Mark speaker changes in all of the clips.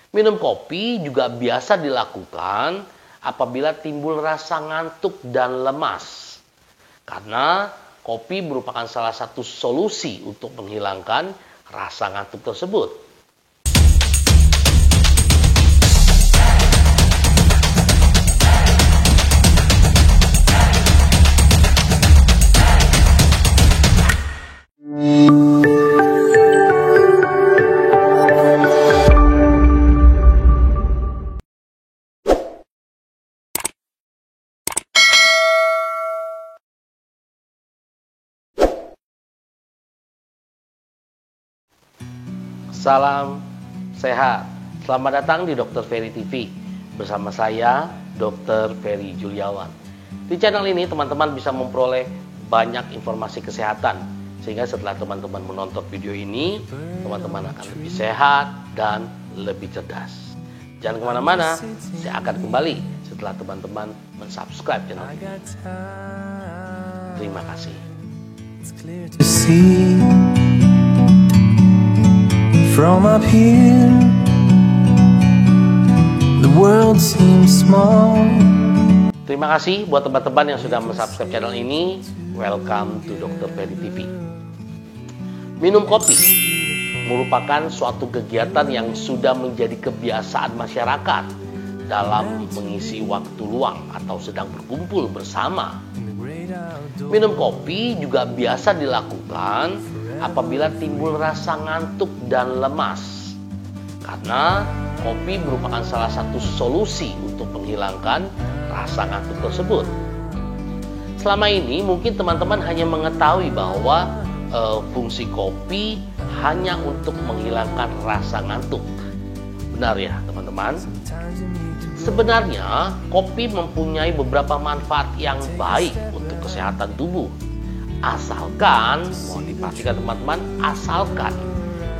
Speaker 1: Minum kopi juga biasa dilakukan apabila timbul rasa ngantuk dan lemas. Karena kopi merupakan salah satu solusi untuk menghilangkan rasa ngantuk tersebut. Salam sehat. Selamat datang di Dr. Ferry TV. Bersama saya, Dr. Ferry Juliawan. Di channel ini teman-teman bisa memperoleh banyak informasi kesehatan. Sehingga setelah teman-teman menonton video ini, teman-teman akan lebih sehat dan lebih cerdas. Jangan kemana-mana, saya akan kembali setelah teman-teman mensubscribe channel ini. Terima kasih.
Speaker 2: From up here, the world seems small.
Speaker 1: Terima kasih buat teman-teman yang sudah mensubscribe channel ini. Welcome to Dr. Ferry TV. Minum kopi merupakan suatu kegiatan yang sudah menjadi kebiasaan masyarakat dalam mengisi waktu luang atau sedang berkumpul bersama. Minum kopi juga biasa dilakukan apabila timbul rasa ngantuk dan lemas. Karena kopi merupakan salah satu solusi untuk menghilangkan rasa ngantuk tersebut. Selama ini mungkin teman-teman hanya mengetahui bahwa fungsi kopi hanya untuk menghilangkan rasa ngantuk. Benar ya teman-teman? Sebenarnya kopi mempunyai beberapa manfaat yang baik untuk kesehatan tubuh. Asalkan, mohon dipastikan teman-teman, asalkan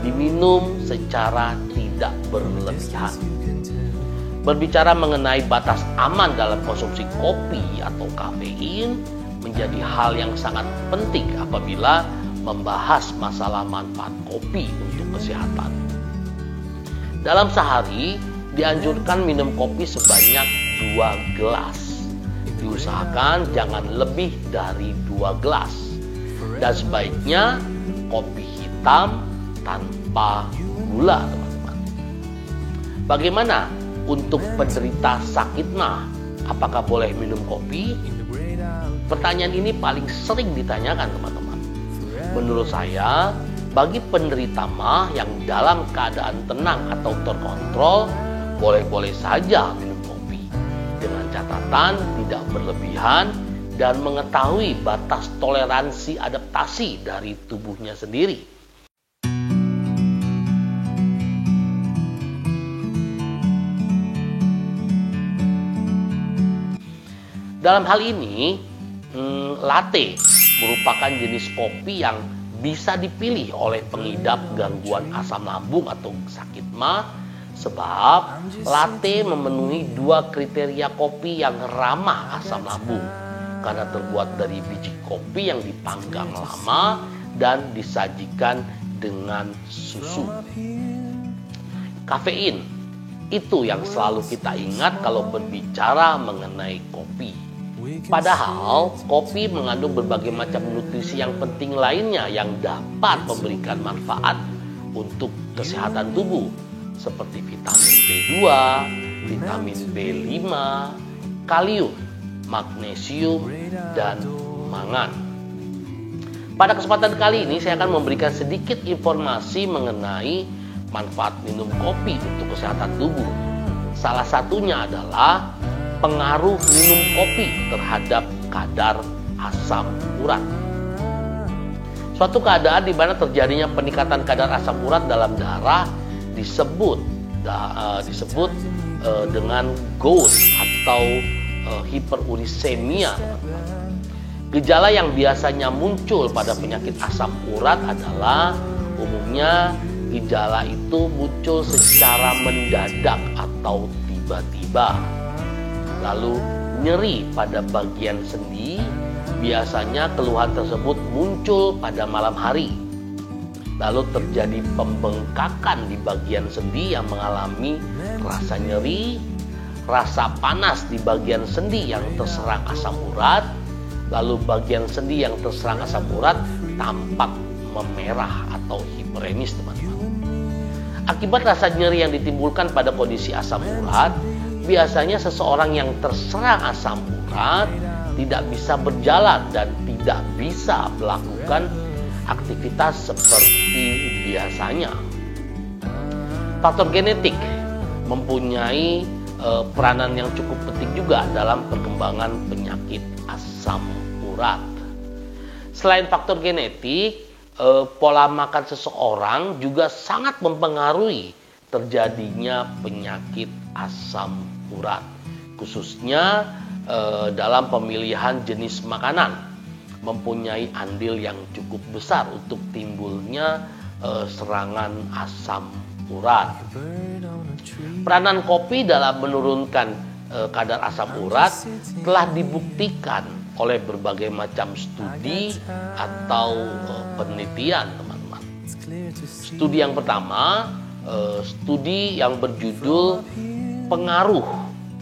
Speaker 1: diminum secara tidak berlebihan. Berbicara mengenai batas aman dalam konsumsi kopi atau kafein menjadi hal yang sangat penting apabila membahas masalah manfaat kopi untuk kesehatan. Dalam sehari dianjurkan minum kopi sebanyak 2 gelas. Diusahakan jangan lebih dari 2 gelas. Dan sebaiknya kopi hitam tanpa gula, teman-teman. Bagaimana untuk penderita sakit mah? Apakah boleh minum kopi? Pertanyaan ini paling sering ditanyakan, teman-teman. Menurut saya, bagi penderita mah yang dalam keadaan tenang atau terkontrol, boleh-boleh saja minum kopi. Dengan catatan tidak berlebihan dan mengetahui batas toleransi adaptasi dari tubuhnya sendiri. Dalam hal ini, latte merupakan jenis kopi yang bisa dipilih oleh pengidap gangguan asam lambung atau sakit mah, sebab latte memenuhi 2 kriteria kopi yang ramah asam lambung. Karena terbuat dari biji kopi yang dipanggang lama dan disajikan dengan susu. Kafein, itu yang selalu kita ingat kalau berbicara mengenai kopi. Padahal kopi mengandung berbagai macam nutrisi yang penting lainnya yang dapat memberikan manfaat untuk kesehatan tubuh. Seperti vitamin B2, vitamin B5, kalium, magnesium, dan mangan. Pada kesempatan kali ini saya akan memberikan sedikit informasi mengenai manfaat minum kopi untuk kesehatan tubuh. Salah satunya adalah pengaruh minum kopi terhadap kadar asam urat. Suatu keadaan di mana terjadinya peningkatan kadar asam urat dalam darah disebut dengan GOUT atau hiperurisemia. Gejala yang biasanya muncul pada penyakit asam urat adalah umumnya gejala itu muncul secara mendadak atau tiba-tiba. Lalu nyeri pada bagian sendi, biasanya keluhan tersebut muncul pada malam hari. lalu terjadi pembengkakan di bagian sendi yang mengalami rasa nyeri, rasa panas di bagian sendi yang terserang asam urat, lalu bagian sendi yang terserang asam urat tampak memerah atau hiperemis, teman-teman. Akibat rasa nyeri yang ditimbulkan pada kondisi asam urat, biasanya seseorang yang terserang asam urat tidak bisa berjalan dan tidak bisa melakukan aktivitas seperti biasanya. Faktor genetik mempunyai peranan yang cukup penting juga dalam perkembangan penyakit asam urat. Selain faktor genetik, pola makan seseorang juga sangat mempengaruhi terjadinya penyakit asam urat, khususnya dalam pemilihan jenis makanan mempunyai andil yang cukup besar untuk timbulnya serangan asam urat. Peranan kopi dalam menurunkan kadar asam urat telah dibuktikan oleh berbagai macam studi atau penelitian, teman-teman. Studi yang pertama, studi yang berjudul pengaruh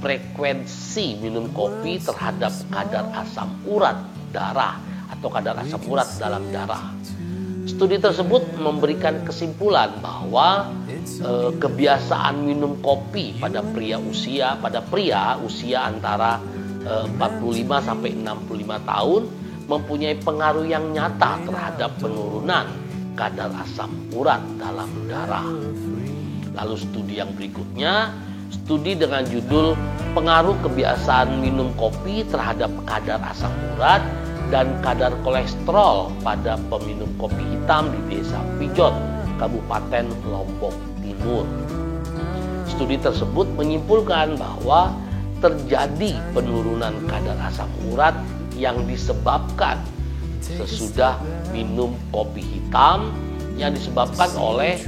Speaker 1: frekuensi minum kopi terhadap kadar asam urat darah atau kadar asam urat dalam darah. Studi tersebut memberikan kesimpulan bahwa kebiasaan minum kopi pada pria usia antara 45 sampai 65 tahun mempunyai pengaruh yang nyata terhadap penurunan kadar asam urat dalam darah. Lalu studi yang berikutnya, studi dengan judul pengaruh kebiasaan minum kopi terhadap kadar asam urat dan kadar kolesterol pada peminum kopi hitam di Desa Pijot, Kabupaten Lombok Timur. Studi tersebut menyimpulkan bahwa terjadi penurunan kadar asam urat yang disebabkan sesudah minum kopi hitam yang disebabkan oleh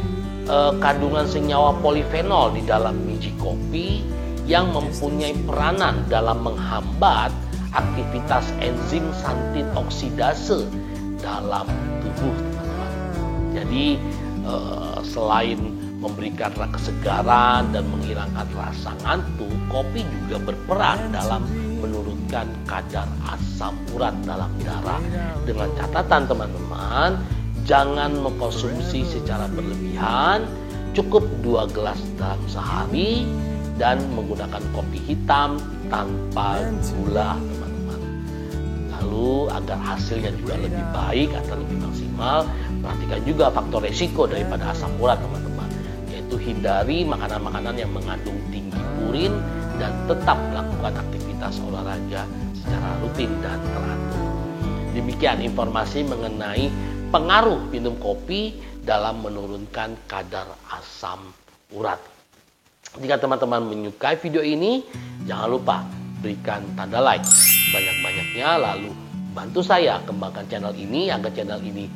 Speaker 1: kandungan senyawa polifenol di dalam biji kopi yang mempunyai peranan dalam menghambat aktivitas enzim santin oksidase dalam tubuh, teman-teman. Jadi selain memberikan kesegaran dan menghilangkan rasa ngantuk, kopi juga berperan dalam menurunkan kadar asam urat dalam darah. Dengan catatan, teman-teman, jangan mengkonsumsi secara berlebihan, cukup 2 gelas dalam sehari, dan menggunakan kopi hitam tanpa gula, teman-teman. Lalu agar hasilnya juga lebih baik atau lebih maksimal, perhatikan juga faktor resiko daripada asam urat, teman-teman, yaitu hindari makanan-makanan yang mengandung tinggi purin dan tetap melakukan aktivitas olahraga secara rutin dan teratur. Demikian informasi mengenai pengaruh minum kopi dalam menurunkan kadar asam urat. Jika teman-teman menyukai video ini, jangan lupa berikan tanda like banyak-banyaknya, lalu bantu saya kembangkan channel ini agar channel ini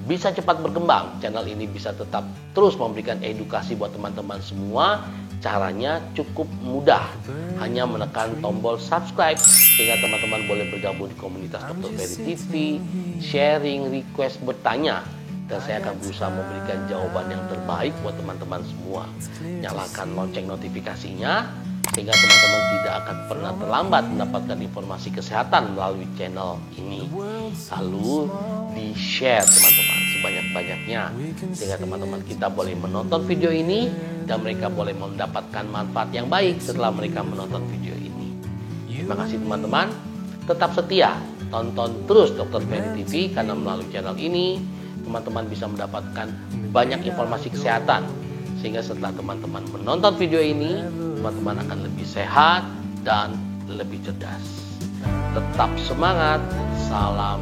Speaker 1: bisa cepat berkembang. Channel ini bisa tetap terus memberikan edukasi buat teman-teman semua. Caranya cukup mudah, hanya menekan tombol subscribe sehingga teman-teman boleh bergabung di komunitas Dr. Ferry TV, sharing, request, bertanya, dan saya akan berusaha memberikan jawaban yang terbaik buat teman-teman semua. Nyalakan lonceng notifikasinya sehingga teman-teman tidak akan pernah terlambat mendapatkan informasi kesehatan melalui channel ini. Lalu di-share, teman-teman, sebanyak-banyaknya sehingga teman-teman kita boleh menonton video ini dan mereka boleh mendapatkan manfaat yang baik setelah mereka menonton video ini. Terima kasih, teman-teman. Tetap setia tonton terus Dr. Ferry TV, karena melalui channel ini teman-teman bisa mendapatkan banyak informasi kesehatan, sehingga setelah teman-teman menonton video ini, teman-teman akan lebih sehat dan lebih cerdas. Tetap semangat. Salam